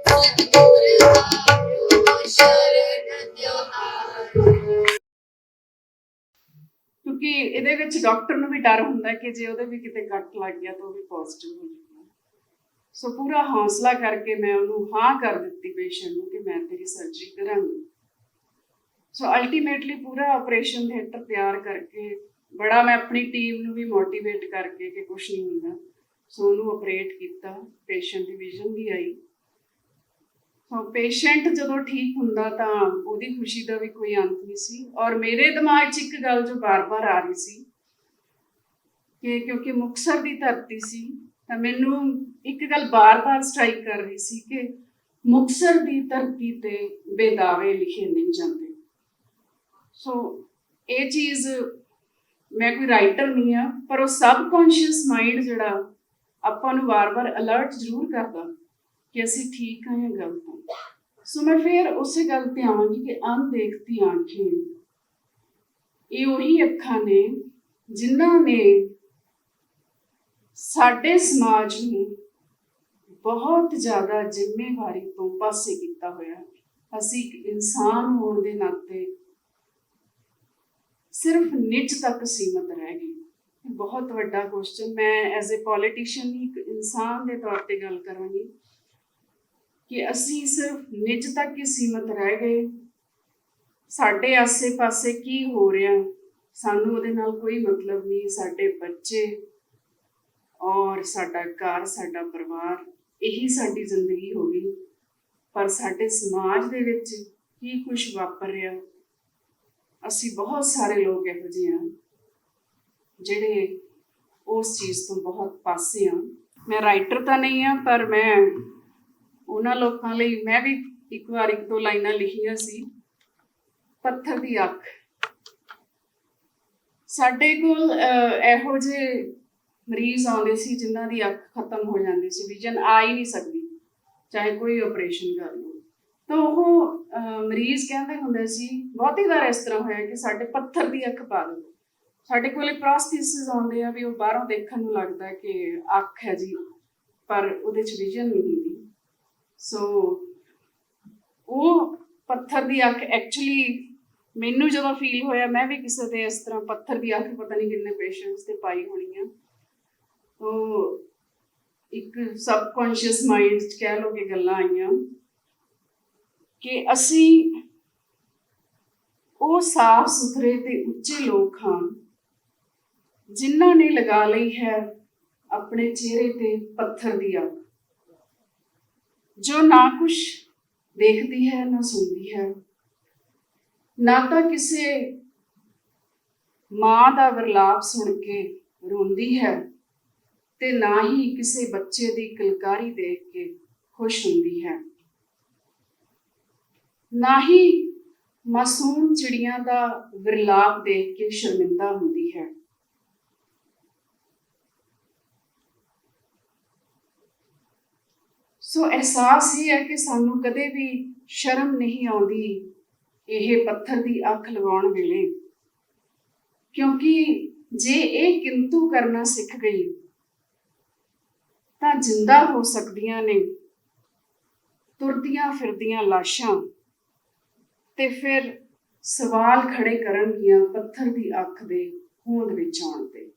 सतगुर आयो शरण त्योहार ਕਿਉਂਕਿ ਇਹਦੇ ਵਿੱਚ ਡਾਕਟਰ ਨੂੰ ਵੀ ਡਰ ਹੁੰਦਾ ਕਿ ਜੇ ਉਹਦੇ ਵੀ ਕਿਤੇ ਕੱਟ ਲੱਗ ਗਿਆ ਤਾਂ ਉਹ ਵੀ ਪੋਜ਼ਿਟਿਵ ਹੋ ਜਾਊਗਾ। ਸੋ ਪੂਰਾ ਹੌਸਲਾ ਕਰਕੇ ਮੈਂ ਉਹਨੂੰ ਹਾਂ ਕਰ ਦਿੱਤੀ ਪੇਸ਼ੈਂਟ ਨੂੰ ਕਿ ਮੈਂ ਤੇਰੀ ਸਰਜਰੀ ਕਰਾਂਗੀ। ਸੋ ਅਲਟੀਮੇਟਲੀ ਪੂਰਾ ਆਪਰੇਸ਼ਨ ਥੀਏਟਰ ਤਿਆਰ ਕਰਕੇ ਬੜਾ ਮੈਂ ਆਪਣੀ ਟੀਮ ਨੂੰ ਵੀ ਮੋਟੀਵੇਟ ਕਰਕੇ ਕਿ ਕੁਛ ਨਹੀਂ ਹੁੰਦਾ, ਸੋ ਉਹਨੂੰ ਆਪਰੇਟ ਕੀਤਾ। ਪੇਸ਼ੈਂਟ ਦੀ ਵਿਜ਼ਨ ਵੀ ਆਈ। ਸੋ ਪੇਸ਼ੈਂਟ ਜਦੋਂ ਠੀਕ ਹੁੰਦਾ ਤਾਂ ਉਹਦੀ ਖੁਸ਼ੀ ਦਾ ਵੀ ਕੋਈ ਅੰਤ ਨਹੀਂ ਸੀ। ਔਰ ਮੇਰੇ ਦਿਮਾਗ 'ਚ ਇੱਕ ਗੱਲ ਜੋ ਬਾਰ-ਬਾਰ ਆ ਰਹੀ ਸੀ ਕਿ ਕਿਉਂਕਿ ਮੁਕਤਸਰ ਦੀ ਧਰਤੀ ਸੀ ਤਾਂ ਮੈਨੂੰ ਇੱਕ ਗੱਲ ਬਾਰ-ਬਾਰ ਸਟ੍ਰਾਈਕ ਕਰ ਰਹੀ ਸੀ ਕਿ ਮੁਕਤਸਰ ਦੀ ਧਰਤੀ ਤੇ ਬੇਦਾਵੇ ਲਿਖੇ ਨਹੀਂ ਜਾਂਦੇ। ਸੋ ਇਹ ਚੀਜ਼, ਮੈਂ ਕੋਈ ਰਾਈਟਰ ਨਹੀਂ ਆ, ਪਰ ਉਹ ਸਬਕੌਂਸ਼ੀਅਸ ਮਾਈਂਡ ਜਿਹੜਾ ਆਪਾਂ ਨੂੰ ਵਾਰ-ਵਾਰ ਅਲਰਟ ਜ਼ਰੂਰ ਕਰਦਾ ਕਿ ਅਸੀਂ ਠੀਕ ਹਾਂ ਜਾਂ ਗਲਤ ਹਾਂ। ਸੋ ਮੈਂ ਫਿਰ ਉਸੇ ਗੱਲ ਤੇ ਆਵਾਂਗੀ ਕਿ ਅਣਦੇਖਤੀ ਆਂਖੇ ਇਹ ਉਹੀ ਅੱਖਾਂ ਨੇ ਜਿਨ੍ਹਾਂ ਨੇ ਸਾਡੇ ਸਮਾਜ ਨੂੰ ਬਹੁਤ ਜ਼ਿਆਦਾ ਜ਼ਿੰਮੇਵਾਰੀ ਤੋਂ ਪਾਸੇ ਕੀਤਾ ਹੋਇਆ। ਅਸੀਂ ਇੱਕ ਇਨਸਾਨ ਹੋਣ ਦੇ ਨਾਤੇ ਸਿਰਫ ਨਿੱਜ ਤੱਕ ਸੀਮਤ ਰਹਿ ਗਏ। ਬਹੁਤ ਵੱਡਾ ਕੁਐਸਚਨ। ਮੈਂ ਐਜ਼ ਅ ਪੋਲੀਟੀਸ਼ੀਅਨ ਇੱਕ ਇਨਸਾਨ ਦੇ ਤੌਰ ਤੇ ਗੱਲ ਕਰਾਂਗੀ ਕਿ ਅਸੀਂ ਸਿਰਫ ਨਿੱਜ ਤੱਕ ਹੀ ਸੀਮਤ ਰਹਿ ਗਏ। ਸਾਡੇ ਆਸੇ-ਪਾਸੇ ਕੀ ਹੋ ਰਿਹਾ ਸਾਨੂੰ ਉਹਦੇ ਨਾਲ ਕੋਈ ਮਤਲਬ ਨਹੀਂ। ਸਾਡੇ ਬੱਚੇ ਔਰ ਸਾਡਾ ਘਰ, ਸਾਡਾ ਪਰਿਵਾਰ, ਇਹੀ ਸਾਡੀ ਜ਼ਿੰਦਗੀ ਹੋ ਗਈ। ਪਰ ਸਾਡੇ ਸਮਾਜ ਦੇ ਵਿੱਚ ਕੀ ਕੁਛ ਵਾਪਰ ਰਿਹਾ, ਅਸੀਂ ਬਹੁਤ ਸਾਰੇ ਲੋਕ ਇਹੋ ਜਿਹੇ ਹਾਂ ਜਿਹੜੇ ਉਸ ਚੀਜ਼ ਤੋਂ ਬਹੁਤ ਪਾਸੇ ਹਾਂ। ਮੈਂ ਰਾਈਟਰ ਤਾਂ ਨਹੀਂ ਹਾਂ, ਪਰ ਮੈਂ ਉਹਨਾਂ ਲੋਕਾਂ ਲਈ ਮੈਂ ਵੀ ਇੱਕ ਵਾਰ ਇੱਕ ਦੋ ਲਾਈਨਾਂ ਲਿਖੀਆਂ ਸੀ। ਪੱਥਰ ਦੀ ਅੱਖ। ਸਾਡੇ ਕੋਲ ਇਹੋ ਜਿਹੇ ਮਰੀਜ਼ ਆਉਂਦੇ ਸੀ ਜਿਨ੍ਹਾਂ ਦੀ ਅੱਖ ਖਤਮ ਹੋ ਜਾਂਦੀ ਸੀ, ਵਿਜ਼ਨ ਆ ਹੀ ਨਹੀਂ ਸਕਦੀ, ਚਾਹੇ ਕੋਈ ਆਪਰੇਸ਼ਨ ਕਰ ਲਓ। ਤਾਂ ਉਹ ਮਰੀਜ਼ ਕਹਿੰਦੇ ਹੁੰਦੇ ਸੀ, ਬਹੁਤੀ ਵਾਰ ਇਸ ਤਰ੍ਹਾਂ ਹੋਇਆ ਕਿ ਸਾਡੇ ਪੱਥਰ ਦੀ ਅੱਖ ਪਾ ਦਿਓ। ਸਾਡੇ ਕੋਲ ਪ੍ਰੋਸਥੀਸਿਸ ਆਉਂਦੇ ਆ ਵੀ ਉਹ ਬਾਹਰੋਂ ਦੇਖਣ ਨੂੰ ਲੱਗਦਾ ਕਿ ਅੱਖ ਹੈ ਜੀ, ਪਰ ਉਹਦੇ 'ਚ ਵਿਜ਼ਨ ਨਹੀਂ ਹੁੰਦੀ। ਸੋ ਉਹ ਪੱਥਰ ਦੀ ਅੱਖ ਐਕਚੁਅਲੀ ਮੈਨੂੰ ਜਦੋਂ ਫੀਲ ਹੋਇਆ, ਮੈਂ ਵੀ ਕਿਸੇ ਦੇ ਇਸ ਤਰ੍ਹਾਂ ਪੱਥਰ ਦੀ ਅੱਖ ਪਤਾ ਨਹੀਂ ਕਿੰਨੇ ਪੇਸ਼ੈਂਟਸ ਤੇ ਪਾਈ ਹੋਣੀ ਆ। ਉਹ ਇੱਕ ਸਬਕੌਂਸ਼ੀਅਸ ਮਾਈਂਡ 'ਚ ਕਹਿ ਲਓ ਕਿ ਗੱਲਾਂ ਆਈਆਂ ਕਿ ਅਸੀਂ ਉਹ ਸਾਫ਼ ਸੁਥਰੇ ਤੇ ਉੱਚੇ ਲੋਕ ਹਾਂ ਜਿਨ੍ਹਾਂ ਨੇ ਲਗਾ ਲਈ ਹੈ ਆਪਣੇ ਚਿਹਰੇ ਤੇ ਪੱਥਰ ਦੀ ਅੱਖ, ਜੋ ਨਾ ਕੁਛ ਦੇਖਦੀ ਹੈ ਨਾ ਸੁਣਦੀ ਹੈ, ਨਾ ਤਾਂ ਕਿਸੇ ਮਾਂ ਦਾ ਵਿਰਲਾਪ ਸੁਣ ਕੇ ਰੋਂਦੀ ਹੈ ਤੇ ਨਾ ਹੀ ਕਿਸੇ ਬੱਚੇ ਦੀ ਕਿਲਕਾਰੀ ਦੇਖ ਕੇ ਖੁਸ਼ ਹੁੰਦੀ ਹੈ, ਨਾ ਹੀ ਮਾਸੂਮ ਚਿੜੀਆਂ ਦਾ ਵਿਰਲਾਪ ਦੇਖ ਕੇ ਸ਼ਰਮਿੰਦਾ ਹੁੰਦੀ ਹੈ। ਸੋ ਅਹਿਸਾਸ ਇਹ ਹੈ ਕਿ ਸਾਨੂੰ ਕਦੇ ਵੀ ਸ਼ਰਮ ਨਹੀਂ ਆਉਂਦੀ ਇਹ ਪੱਥਰ ਦੀ ਅੱਖ ਲਗਾਉਣ ਵੇਲੇ, ਕਿਉਂਕਿ ਜੇ ਇਹ ਕਿੰਤੂ ਕਰਨਾ ਸਿੱਖ ਗਈ ਤਾਂ ਜਿੰਦਾ ਹੋ ਸਕਦੀਆਂ ਨੇ ਤੁਰਦੀਆਂ ਫਿਰਦੀਆਂ ਲਾਸ਼ਾਂ, ਤੇ ਫਿਰ ਸਵਾਲ ਖੜੇ ਕਰਨਗੀਆਂ ਪੱਥਰ ਦੀ ਅੱਖ ਦੇ ਹੋਂਦ ਵਿੱਚ ਆਉਣ ਤੇ।